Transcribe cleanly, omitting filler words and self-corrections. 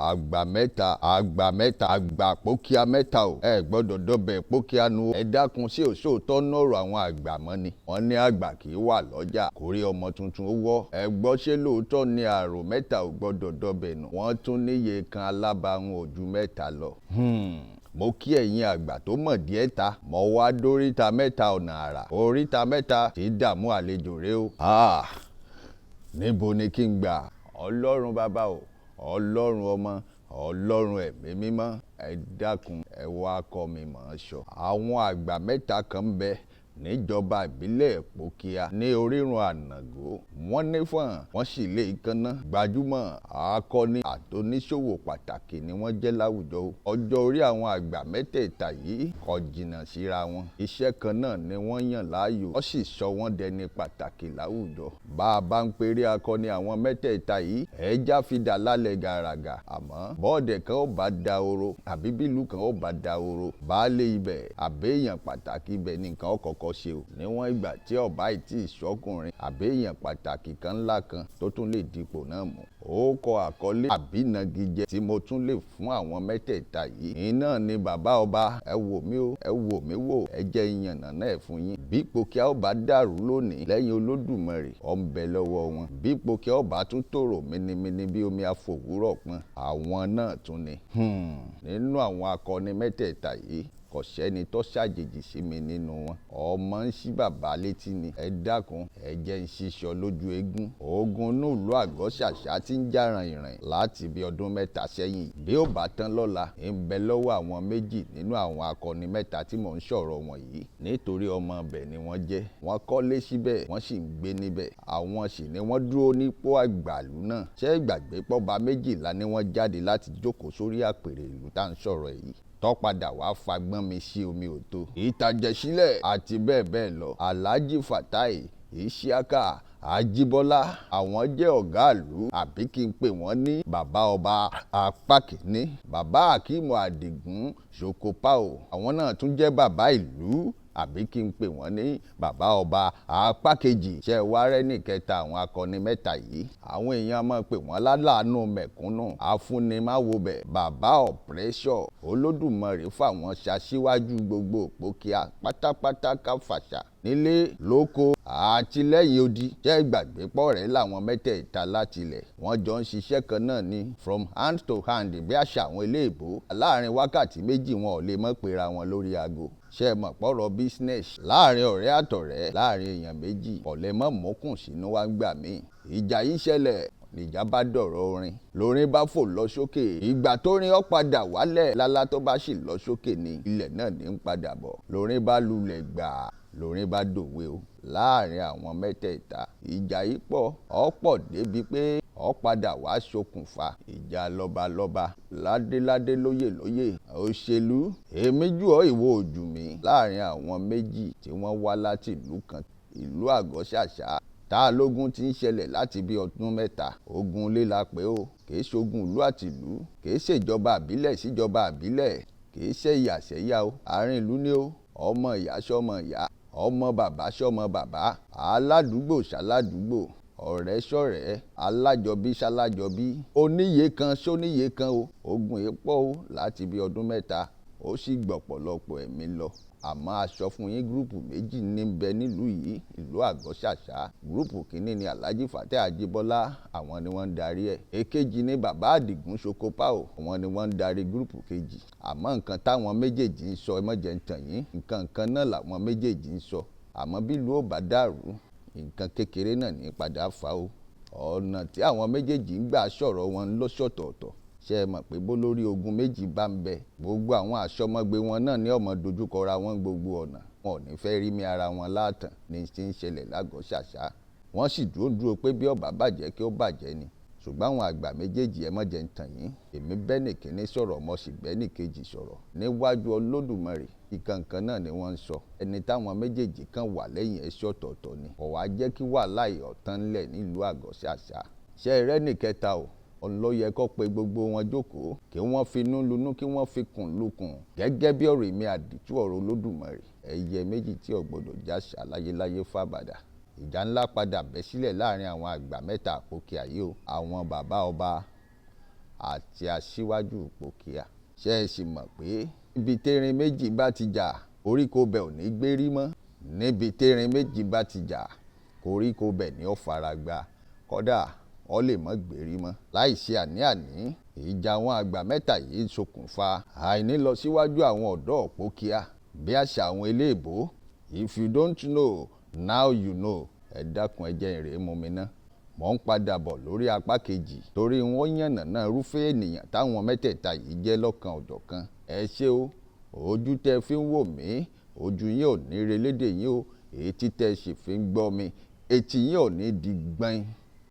àgbà mẹ́ta àgbà pókíá mẹ́ta o ẹ gbọ́dọ̀ dọ́bẹ̀ pókíá nu ẹ dákun sí òṣòótọ́ nọ̀rọ̀ àwọn àgbà mọ́ ni wọ́n ní àgbà kì í wà lọ́jà kórí ọmọ tuntun ó wọ́ ẹ gbọ́ ṣé lóòótọ́ ni àrò mẹ́ta ò gbọ́dọ̀ dọ́bẹ̀ nù wọ́n tún níye kan alábàáhùn ojú mẹ́ta lọ. Mo kí ẹ̀yin àgbà tó mọ̀ díẹ̀ ta mo wá dóríta mẹ́ta ọ̀nà àrà oríta mẹ́ta tí dààmú àlejò rẹ o. Níbo ni kí n gbà ọlọ́run bàbá o ọlọ́run ọmọ ọlọ́run ẹ̀mí mímọ́ ẹ dákun ẹ wá kọ́ mi mọ̀ ọ́n sọ. Àwọn àgbà mẹ́ta kan ń bẹ níjọba ìbílẹ̀ Ipokia ní orírun ànàgó wọ́n nífọ̀n wọ́n sì lè kanná gbajúmọ̀ akọni àtòníṣòwò pàtàkì ni wọ́n jẹ́ láwùjọ. Ọjọ́ orí àwọn àgbà mẹ́tẹ̀ẹ̀ta yìí kò jìnnà síra wọn iṣẹ́ kan náà ni wọ́n yàn láàyò wọ́n sì sọ wọ́n dẹni pàtàkì láwùjọ. Bá a bá ń pèrè akọni àwọn mẹ́tẹ̀ẹ̀ta yìí ẹja fi dà lálẹ́ gàràgà àmọ́ bọ́ọ̀dẹ̀ kan ó bá da oró àbí bílù kan ó bá da oró baálé ibẹ̀ àbẹ́yàn pàtàkì ibẹ̀ ní nǹkan ọkọ̀ọ̀kọ̀ ṣe o níwọ̀n ìgbà tí ọba ìtì ìṣọkùnrin àbẹ́yàn pàtàkì kan ńlá kan tó tún lè dipò náà mú. Ó kọ àkọlé àbínagijẹ tí mo tún lè fún àwọn mẹ́tẹ̀ẹ̀ta yìí iná ni bàbá ọba ẹ wò mí o ẹ wò mí wò ẹ jẹ́ ìyànnà náà fún yín. Bí Ipokia ọba dàrú lónìí lẹ́yìn Olódùmarè ó ń bẹ lọ́wọ́ wọn bí Ipokia ọba tún tòrò mínímíní bí omi àfòwúrọ̀ pọ́n àwọn náà tún ni. Nínú àwọn akọni mẹ́tẹ̀ẹ̀ta yìí kò sẹ́ni tó ṣàjèjì sí mi nínú wọn ọmọ ń ṣí bàbá létí ni ẹ dákun ẹ jẹ́ ń ṣiṣọ́ lójú eégún ogun inú ìlú àgọ́ ṣàṣà tí ń jà ràìnràìn láti bí ọdún mẹ́ta sẹ́yìn bí ó bá tán lọ́la ń bẹ lọ́wọ́ àwọn méjì nínú àwọn akọni mẹ́ta tí mò ń sọ̀rọ̀ wọn yìí nítorí ọmọ ibẹ̀ ni wọ́n jẹ́ wọ́n kọ́lé síbẹ̀ wọ́n sì ń gbé níbẹ̀ àwọn sì ni wọ́n dúró nípò àgbàlú náà ṣé ìgbàgbé pọ́ba méjìlá ni wọ́n jáde láti jókòó sórí àpèrè ìlú tá à ń sọ̀rọ̀ yìí tọ́padà wá fagbọ́n mi sí omi òtó ìtàjẹ̀sílẹ̀ àti bẹ́ẹ̀ bẹ́ẹ̀ lọ. Alhaji Fatai Isiaka Ajíbọ́lá àwọn jẹ́ ọ̀gá ìlú àbí kí n pè wọ́n ní bàbá ọba apá kìíní bàbá Akimu Adigun Sokopao àwọn náà tún jẹ́ bàbá ìlú àbí kí n pè wọ́n ní bàbá ọba apá kejì ṣe wá rẹ́ ní kẹta àwọn akọni mẹ́ta yìí àwọn èèyàn máa pè wọ́n láláàánú mẹ̀kúnnù afúnimáwobẹ̀ bàbá ọ̀pẹ́rẹ́sọ̀ Olódùmarè fáwọn ṣaṣíwájú gbogbo Ipokia pátápátá káfàṣà nílé lóko àti lẹ́yìn odi jẹ́ ìgbàgbé pọ̀ rẹ̀ láwọn mẹ́tẹ̀ẹ̀ta látilẹ̀ wọ́n jọ ń ṣiṣẹ́ kan náà ní from hand to hand bí àṣà àwọn eléèbó láàrin wákàtí méjì wọn ò lè mọ̀ pera wọn lórí aago ṣe mọ̀ pọ̀rọ̀ business láàrin ọ̀rẹ́ àtọ̀rẹ́ láàrin èèyàn méjì ọ̀lẹ́ mọ̀ mọ́kùn sínú wa ń gbà mí ìjà yìí ṣẹlẹ̀ nìjà bá dọ̀rọ̀ orin lórin bá fò lọ sókè ìgbà tó rin ó padà wálẹ̀ lálá tó bá sì lọ sókè ní ilẹ̀ náà ní ń padà bọ̀ lórin bá lulẹ̀ gbà lórin bá dòwe o láàrin àwọn mẹ́tẹ̀ẹ̀ta ìjà yìí ọ̀pọ̀ débi pé ó padà wá ṣokùnfà ìjà lọ́balọ́ba ládéládé lóyè òṣèlú èmi jù ọ́ ìwọ ojú mi láàrin àwọn méjì tí wọ́n wá láti ìlú kan ìlú àgọ́ ṣàṣà tá lógún ti ń ṣẹlẹ̀ láti bí ọdún mẹ́ta ogun ilé la pé o kìí ṣogun ìlú àti ìlú kìí ṣèjọba àbílẹ̀ síjọba àbílẹ̀ kìí ṣe ìyà sẹ́yà o àárín ìlú ni o ọmọ ìyá sọmọ ìyá ọmọ bàbá sọmọ bàbá aládùúgbò ṣaládùúgbò ọ̀rẹ́ sọ̀rẹ́ alájọbí ṣalájọbí oníye kan sóníye kan o ogun yìí pọ̀ o láti bí ọdún mẹ́ta ó sì gbọ̀pọ̀lọpọ̀ ẹ̀mí lọ àmọ́ aṣọ fún yín gúrùpù méjì ní bẹ nílùú yìí ìlú àgọ́ ṣàṣà gúrùpù kínní ni Alhaji Fatai Ajíbọ́lá àwọn ni wọ́n ń darí ẹ̀ èkejì ni bàbá Àdìgún Sokopao àwọn ni wọ́n ń darí gúrùpù kejì àmọ́ nǹkan táwọn méjèèjì ń sọ ẹ má jẹ́ ń tàn yín nǹkan náà làwọn méjèèjì ń sọ àmọ́ bí ìlú ò bá dàrú nǹkan kékeré náà ní padà fà ó ọ̀nà tí àwọn méjèèjì ń gbà sọ̀rọ̀ wọn lọ́sọ̀tọ̀ọ̀tọ̀ ṣe é mọ̀ pé bó lórí ogun méjì bá ń bẹ gbogbo àwọn àṣọmọgbé wọn náà ní ọmọ dojúkọra wọn gbogbo ọ̀nà wọn ò ní fẹ́ rí mi ara wọn láàtàn ní ti ń ṣẹlẹ̀ lágọ̀ọ́ ṣàṣà wọ́n sì dúró pé bí ọba bàjẹ́ kí ó bàjẹ́ ni ṣùgbọ́n àwọn àgbà méjèèjì ẹ má jẹ́ ń tàn yín èmi bẹ́nì kínní sọ̀rọ̀ mo sì bẹ́nì kejì sọ̀rọ̀ níwájú Olódùmarè ìkànkan náà ni wọ́n ń sọ ẹni táwọn méjèèjì kan wà lẹ́yìn ẹṣẹ́ ọ̀tọ̀ọ̀tọ̀ ni kò wá jẹ́ kí wàhálà ọ̀tán ńlẹ̀ nílùú àgọ́ ṣàṣà ṣe rẹ́nì kẹta o ló yẹ kó pe gbogbo wọn jókòó kí wọ́n finú lunú kí wọ́n fi kùn lukùn gẹ́gẹ́ bí ọ̀rọ̀ èmi àdìtú ọ̀rọ̀ Olódùmarè ẹyẹ méjì tí ò gbọdọ̀ jáṣà láyéláyé fàbàdà ìjà ńlá padà bẹ́ sílẹ̀ láàrin àwọn àgbà mẹ́ta Ipokia yìí o àwọn bàbá ọba àti aṣíwájú Ipokia. Ṣé ẹ sì mọ̀ pé níbi térin méjì bá ti jà koríko bẹ̀ ò ní gbérí mọ́? Níbi térin méjì bá ti jà koríko bẹ̀ ni ó fara gbá, kódà ó lè mọ́ gbérí mọ́. Láìsí àní-àní, ìjà àwọn àgbà mẹ́ta yìí ṣokùnfà àìnílọsíwájú àwọn ọ̀dọ́ Ipokia. Bí àṣà àwọn eléèbó, if you don't know, now you know. Ẹ dákun ẹ jẹ́ ìrè mú mi ná. Mò ń padà bọ̀ lórí apá kejì torí wọ́n yànnàná irúfẹ́ ènìyàn táwọn mẹ́tẹ̀ẹ̀ta yìí jẹ́ lọ́kan òjọ̀kan. Ẹ ṣé o, ojú tẹ́ fi ń wò mí, ojú yín ò ní relédè yín o, etí tẹ́ sì fi ń gbọ́ mi, etí yín ò ní di gbọ́n.